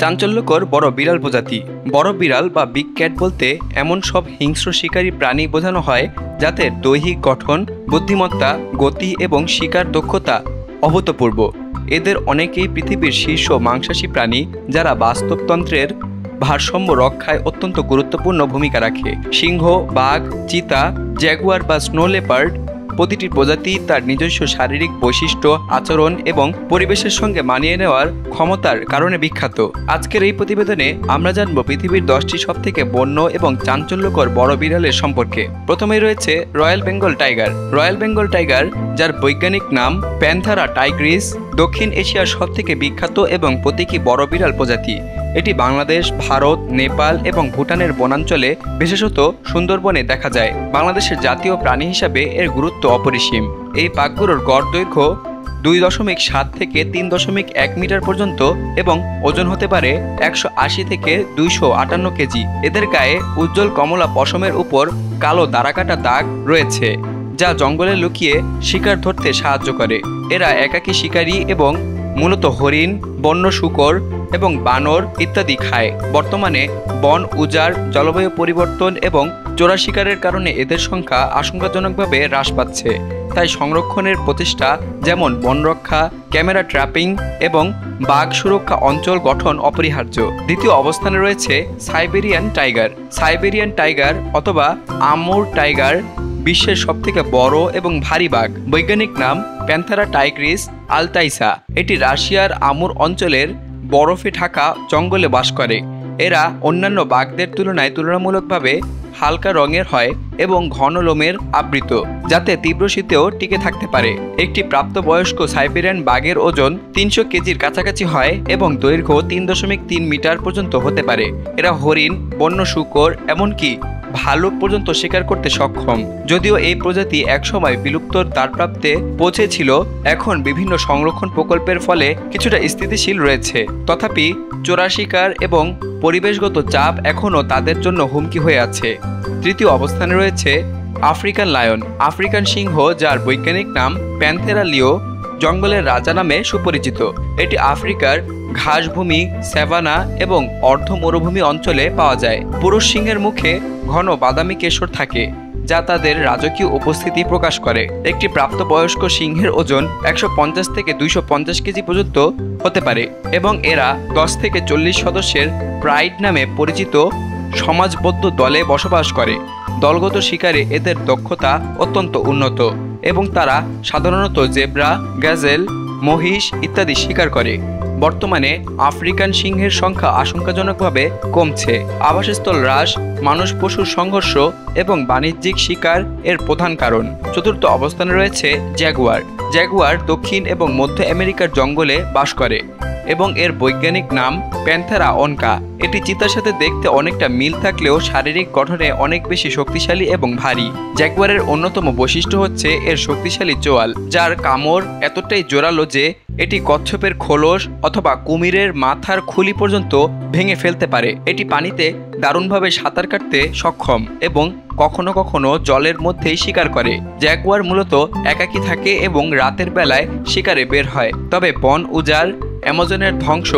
চাঞ্চল্যকর বড় বিড়াল প্রজাতি। বড় বিড়াল বা বিগ ক্যাট বলতে এমন সব হিংস্র শিকারী প্রাণী বোঝানো হয় যাদের দৈহিক গঠন, বুদ্ধিমত্তা, গতি এবং শিকার দক্ষতা অভূতপূর্ব। এদের অনেকেই পৃথিবীর শীর্ষ মাংসাশী প্রাণী, যারা বাস্তুতন্ত্রের ভারসাম্য রক্ষায় অত্যন্ত গুরুত্বপূর্ণ ভূমিকা রাখে। সিংহ, বাঘ, চিতা, জ্যাগুয়ার বা স্নো লেপার্ড প্রতিটি প্রজাতি তার নিজস্ব শারীরিক বৈশিষ্ট্য, আচরণ এবং পরিবেশের সঙ্গে মানিয়ে নেওয়ার ক্ষমতার কারণে বিখ্যাত। আজকের এই প্রতিবেদনে আমরা জানব পৃথিবীর 10টি সবথেকে বন্য এবং চাঞ্চল্যকর বড় বিড়ালের সম্পর্কে। প্রথমেই রয়েছে royal Bengal tiger. Royal Bengal tiger, যার বৈজ্ঞানিক নাম প্যান্থারা টাইগ্রিস, দক্ষিণ এশিয়ার সবথেকে বিখ্যাত এবং প্রতীকী বড় বিড়াল প্রজাতি। এটি বাংলাদেশ, ভারত, নেপাল এবং ভুটানের বনাঞ্চলে, বিশেষত সুন্দরবনে দেখা যায়। বাংলাদেশের জাতীয় প্রাণী হিসাবে এর গুরুত্ব অপরিসীম। এই বাঘগুলোর গড় দৈর্ঘ্য 2.7 থেকে 3.1 মিটার পর্যন্ত এবং ওজন হতে পারে 180 থেকে 258 কেজি। এদের গায়ে উজ্জ্বল কমলা পশমের উপর কালো দাঁড়াকাটা দাগ রয়েছে, যা জঙ্গলে লুকিয়ে শিকার ধরতে সাহায্য করে। এরা একাকী শিকারী এবং মূলত হরিণ, বন্য শূকর এবং বানর ইত্যাদি খায়। বর্তমানে বন উজাড়, জলবায়ু পরিবর্তন এবং চোরা শিকারের কারণে এদের সংখ্যা আশঙ্কাজনকভাবে হ্রাস পাচ্ছে। তাই সংরক্ষণের প্রচেষ্টা, যেমন বন রক্ষা, ক্যামেরা ট্র্যাপিং এবং বাঘ সুরক্ষা অঞ্চল গঠন অপরিহার্য। দ্বিতীয় অবস্থানে রয়েছে সাইবেরিয়ান টাইগার। সাইবেরিয়ান টাইগার অথবা আমুর টাইগার বিশ্বের সবথেকে বড় এবং ভারী বাঘ। বৈজ্ঞানিক নাম প্যান্থারা টাইগ্রিস আলতাইসা। এটি রাশিয়ার আমুর অঞ্চলের বরফে ঢাকা জঙ্গলে বাস করে। এরা অন্যান্য বাঘদের তুলনায় তুলনামূলকভাবে হালকা রঙের হয় এবং ঘন লোমের আবৃত, যাতে তীব্র শীতেও টিকে থাকতে পারে। একটি প্রাপ্তবয়স্ক সাইবেরিয়ান বাঘের ওজন 300 কেজির কাছাকাছি হয় এবং দৈর্ঘ্য 3.3 মিটার পর্যন্ত হতে পারে। এরা হরিণ, বন্য শূকর, এমনকি ভালুক পর্যন্ত শিকার করতে সক্ষম। যদিও এই প্রজাতি একসময় বিলুপ্তর দ্বারপ্রান্তে পৌঁছেছিল, এখন বিভিন্ন সংরক্ষণ প্রকল্পের ফলে কিছুটা স্থিতিশীল রয়েছে। তথাপি চোরা শিকার এবং পরিবেশগত চাপ এখনও তাদের জন্য হুমকি হয়ে আছে। তৃতীয় অবস্থানে রয়েছে আফ্রিকান লায়ন। আফ্রিকান সিংহ, যার বৈজ্ঞানিক নাম প্যান্থেরা লিও, জঙ্গলের রাজা নামে সুপরিচিত। এটি আফ্রিকার ঘাসভূমি, স্যাভানা এবং অর্ধ মরুভূমি অঞ্চলে পাওয়া যায়। পুরুষ সিংহের মুখে ঘন বাদামি কেশর থাকে, যা তাদের রাজকীয় উপস্থিতি প্রকাশ করে। একটি প্রাপ্তবয়স্ক সিংহের ওজন 150 থেকে 250 কেজি পর্যন্ত হতে পারে এবং এরা 10 থেকে 40 সদস্যের প্রাইড নামে পরিচিত সমাজবদ্ধ দলে বসবাস করে। দলগত শিকারে এদের দক্ষতা অত্যন্ত উন্নত এবং তারা সাধারণত জেব্রা, গ্যাজেল, মহিষ ইত্যাদি শিকার করে। বর্তমানে আফ্রিকান সিংহের সংখ্যা আশঙ্কাজনকভাবে কমছে। আবাসস্থল হ্রাস, মানুষ পশুর সংঘর্ষ এবং বাণিজ্যিক শিকার এর প্রধান কারণ। চতুর্থ অবস্থানে রয়েছে জ্যাগুয়ার। জ্যাগুয়ার দক্ষিণ এবং মধ্য আমেরিকার জঙ্গলে বাস করে এবং এর বৈজ্ঞানিক নাম প্যান্থেরা অনকা। এটি চিতার সাথে দেখতে অনেকটা মিল থাকলেও শারীরিক গঠনে অনেক বেশি শক্তিশালী এবং ভারী। জ্যাগুয়ারের অন্যতম বৈশিষ্ট্য হচ্ছে এর শক্তিশালী চোয়াল, যার কামড় এতটাই জোরালো যে এটি কচ্ছপের খোলস অথবা কুমিরের মাথার খুলি পর্যন্ত ভেঙে ফেলতে পারে। এটি পানিতে দারুণভাবে সাঁতার কাটতে সক্ষম এবং কখনো কখনো জলের মধ্যেই শিকার করে। জ্যাগুয়ার মূলত একাকী থাকে এবং রাতের বেলায় শিকারে বের হয়, তবে বন উজাড়, অ্যামাজনের ধ্বংস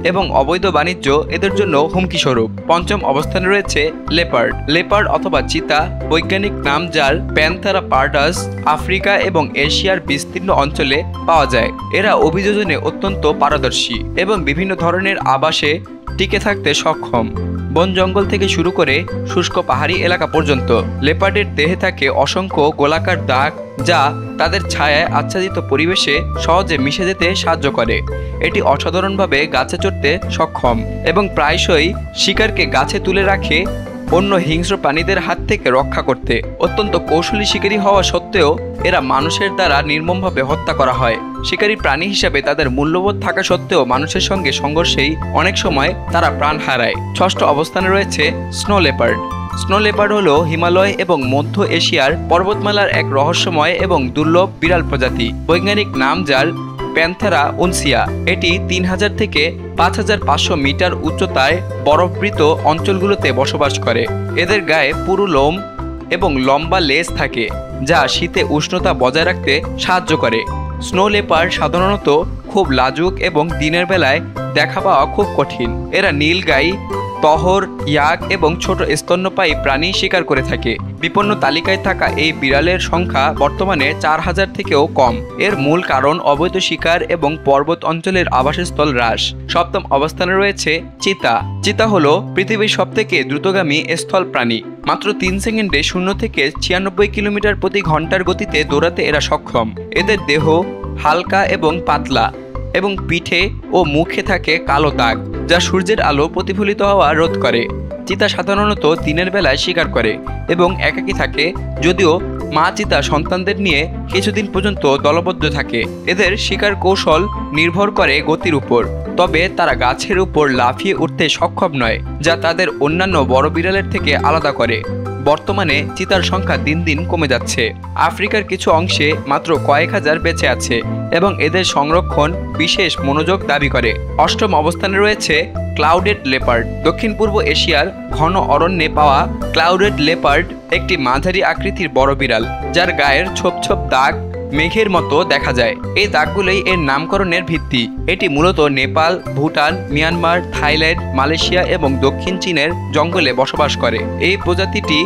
এবং অবৈধ বাণিজ্য এদের জন্য হুমকি স্বরূপ। পঞ্চম অবস্থানে রয়েছে লেপার্ড। লেপার্ড অথবা চিতা, বৈজ্ঞানিক নাম যার প্যান্থারা পার্ডাস, আফ্রিকা এবং এশিয়ার বিস্তীর্ণ অঞ্চলে পাওয়া যায়। এরা অভিযোজনে অত্যন্ত পারদর্শী এবং বিভিন্ন ধরনের আবাসে টিকে থাকতে সক্ষম, বন জঙ্গল থেকে শুরু করে শুষ্ক পাহাড়ি এলাকা পর্যন্ত। লেপার্ডের দেহে থাকে অসংখ্য গোলাকার দাগ, যা তাদের ছায়ায় আচ্ছাদিত পরিবেশে সহজে মিশে যেতে সাহায্য করে। এটি অসাধারণভাবে গাছে চড়তে সক্ষম এবং প্রায়শই শিকারকে গাছে তুলে রাখে অন্য হিংস্র প্রাণীদের হাত থেকে রক্ষা করতে। অত্যন্ত কৌশলী শিকারী হওয়া সত্ত্বেও এরা মানুষের দ্বারা নির্মমভাবে হত্যা করা হয়। শিকারী প্রাণী হিসাবে তাদের মূল্যবোধ থাকা সত্ত্বেও মানুষের সঙ্গে সংঘর্ষেই অনেক সময় তারা প্রাণ হারায়। ষষ্ঠ অবস্থানে রয়েছে স্নো লেপার্ড। স্নো লেপার্ড হল হিমালয় এবং মধ্য এশিয়ার পর্বতমালার এক রহস্যময় এবং দুর্লভ বিড়াল প্রজাতি। বৈজ্ঞানিক নাম যার প্যান্থেরা উনসিয়া। এটি 3000 থেকে 5500 মিটার উচ্চতায় বরফবৃত অঞ্চলগুলোতে বসবাস করে। এদের গায়ে পুরু লোম এবং লম্বা লেজ থাকে, যা শীতে উষ্ণতা বজায় রাখতে সাহায্য করে। স্নো লেপার্ড সাধারণত খুব লাজুক এবং দিনের বেলায় দেখা পাওয়া খুব কঠিন। এরা নীলগাই, তহর, ইয়াক এবং ছোট স্তন্যপায়ী প্রাণী শিকার করে থাকে। বিপন্ন তালিকায় থাকা এই বিড়ালের সংখ্যা বর্তমানে 4000 থেকেও কম। এর মূল কারণ অবৈধ শিকার এবং পর্বত অঞ্চলের আবাসস্থল হ্রাস। সপ্তম অবস্থানে রয়েছে চিতা। চিতা হলো পৃথিবীর সবথেকে দ্রুতগামী স্থল প্রাণী। মাত্র 3 সেকেন্ডে 0 থেকে 96 কিলোমিটার প্রতি ঘন্টার গতিতে দৌড়াতে এরা সক্ষম। এদের দেহ হালকা এবং পাতলা এবং পিঠে ও মুখে থাকে কালো দাগ, যা সূর্যের আলো প্রতিফলিত হওয়া রোধ করে। চিতা সাধারণত দিনের বেলায় শিকার করে এবং একাকী থাকে, যদিও মা চিতা সন্তানদের নিয়ে কিছুদিন পর্যন্ত দলবদ্ধ থাকে। এদের শিকার কৌশল নির্ভর করে গতির উপর, তবে তারা গাছের উপর লাফিয়ে উঠতে সক্ষম নয়, যা তাদের অন্যান্য বড় বিড়ালের থেকে আলাদা করে। বর্তমানে চিতার সংখ্যা দিন দিন কমে যাচ্ছে। আফ্রিকার কিছু অংশে মাত্র কয়েক হাজার বেঁচে আছে এবং এদের সংরক্ষণ বিশেষ মনোযোগ দাবি করে। অষ্টম অবস্থানে রয়েছে ক্লাউডেড লেপার্ড। দক্ষিণ পূর্ব এশিয়ার ঘন অরণ্যে পাওয়া ক্লাউডেড লেপার্ড একটি মাঝারি আকৃতির বড় বিড়াল, যার গায়ের ছোপ ছোপ দাগ মেঘের মতো দেখা যায়। এই দাগগুলোই এর নামকরণের ভিত্তি। এটি মূলত Nepal, Bhutan, Myanmar, Thailand, Malaysia এবং দক্ষিণ চীনের জঙ্গলে বসবাস করে। এই প্রজাতিটি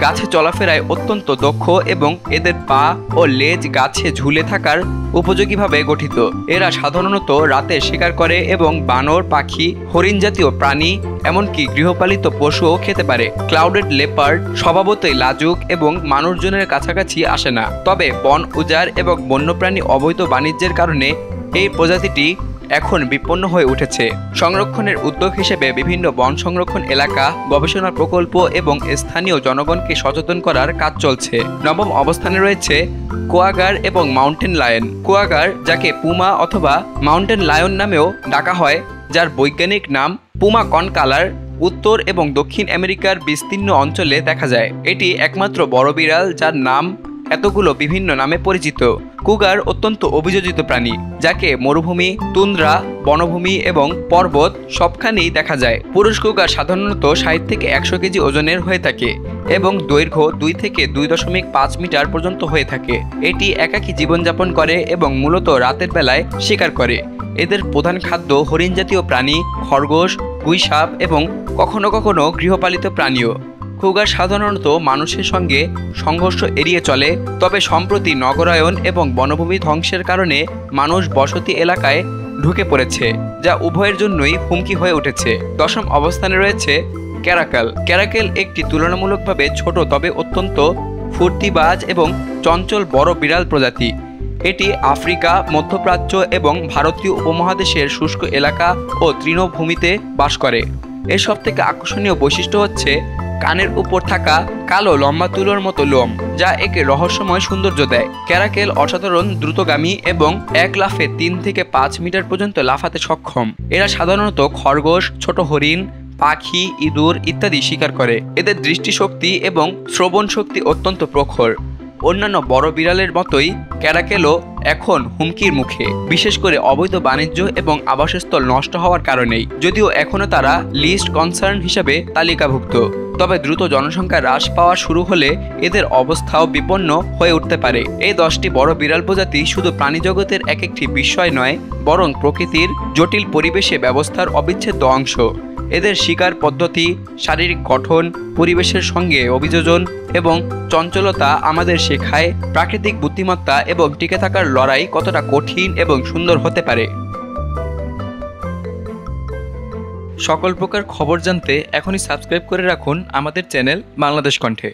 গাছে চলাফেরায় অত্যন্ত দক্ষ এবং এদের পা ও লেজ গাছে ঝুলে থাকার উপযোগীভাবে গঠিত। এরা সাধারণত রাতে শিকার করে এবং বানর, পাখি, হরিণ জাতীয় প্রাণী এমনকি গৃহপালিত পশুও খেতে পারে। ক্লাউডেড লেপার্ড স্বভাবতই লাজুক এবং মানুষজনের কাছাকাছি আসে না, তবে বন উজাড় এবং বন্যপ্রাণী অবৈধ বাণিজ্যের কারণে এই প্রজাতিটি এখন বিপন্ন হয়ে উঠেছে। সংরক্ষণের উদ্যোগ হিসেবে বিভিন্ন বন সংরক্ষণ এলাকা, গবেষণা প্রকল্প এবং স্থানীয় জনগণকে সচেতন করার কাজ চলছে। নবম অবস্থানে রয়েছে কোয়াগার এবং মাউন্টেন লায়ন। কোয়াগার, যাকে পুমা অথবা মাউন্টেন লায়ন নামেও ডাকা হয়, যার বৈজ্ঞানিক নাম পুমা কনকালার, উত্তর এবং দক্ষিণ আমেরিকার বিস্তীর্ণ অঞ্চলে দেখা যায়। এটি একমাত্র বড় বিড়াল যার নাম এতগুলো বিভিন্ন নামে পরিচিত। কুগার অত্যন্ত অভিযোজিত প্রাণী, যাকে মরুভূমি, তুন্দ্রা, বনভূমি এবং পর্বত সবখানেই দেখা যায়। পুরুষ কুগার সাধারণত 60 থেকে 100 কেজি ওজনের হয়ে থাকে এবং দৈর্ঘ্য 2 থেকে 2.5 মিটার পর্যন্ত হয়ে থাকে। এটি একাকী জীবনযাপন করে এবং মূলত রাতের বেলায় শিকার করে। এদের প্রধান খাদ্য হরিণ জাতীয় প্রাণী, খরগোশ, গুইসাপ এবং কখনো কখনো গৃহপালিত প্রাণীও। কুগার সাধারণত মানুষের সঙ্গে সংঘর্ষ এড়িয়ে চলে, তবে সম্প্রতি নগরায়ন এবং বনভূমি ধ্বংসের কারণে মানুষ বসতি এলাকায় ঢুকে পড়েছে, যা উভয়ের জন্যই হুমকি হয়ে উঠেছে। দশম অবস্থানে রয়েছে ক্যারাকেল। ক্যারাকেল একটি তুলনামূলকভাবে ছোট তবে অত্যন্ত ফুর্তিবাজ এবং চঞ্চল বড় বিড়াল প্রজাতি। এটি আফ্রিকা, মধ্যপ্রাচ্য এবং ভারতীয় উপমহাদেশের শুষ্ক এলাকা ও তৃণভূমিতে বাস করে। এর সবথেকে আকর্ষণীয় বৈশিষ্ট্য হচ্ছে কানের উপর থাকা কালো লম্বা তুলোর মতো লোম, যা একে রহস্যময় সৌন্দর্য দেয়। ক্যারাকেল অসাধারণ দ্রুতগামী এবং এক লাফে 3 থেকে 5 মিটার পর্যন্ত লাফাতে সক্ষম। এরা সাধারণত খরগোশ, ছোট হরিণ, পাখি, ইঁদুর ইত্যাদি শিকার করে। এদের দৃষ্টিশক্তি এবং শ্রবণ শক্তি অত্যন্ত প্রখর। অন্যান্য বড় বিড়ালের মতোই ক্যারাকেলও এখন হুমকির মুখে, বিশেষ করে অবৈধ বাণিজ্য এবং আবাসস্থল নষ্ট হওয়ার কারণেই, যদিও এখনও তারা লিস্ট কনসার্ন হিসাবে তালিকাভুক্ত। তবে দ্রুত জনসংখ্যা হ্রাস পাওয়া শুরু হলে এদের অবস্থাও বিপন্ন হয়ে উঠতে পারে। এই 10টি বড় বিড়াল প্রজাতি শুধু প্রাণীজগতের এক একটি বিস্ময় নয়, বরং প্রকৃতির জটিল পরিবেশে ব্যবস্থার অবিচ্ছেদ্য অংশ। এদের শিকার পদ্ধতি, শারীরিক গঠন, পরিবেশের সঙ্গে অভিযোজন এবং চঞ্চলতা আমাদের শেখায় প্রাকৃতিক বুদ্ধিমত্তা এবং টিকে থাকার লড়াই কতটা কঠিন এবং সুন্দর হতে পারে। সকল প্রকার খবর জানতে এখনই সাবস্ক্রাইব করে রাখুন আমাদের চ্যানেল বাংলাদেশ কণ্ঠে।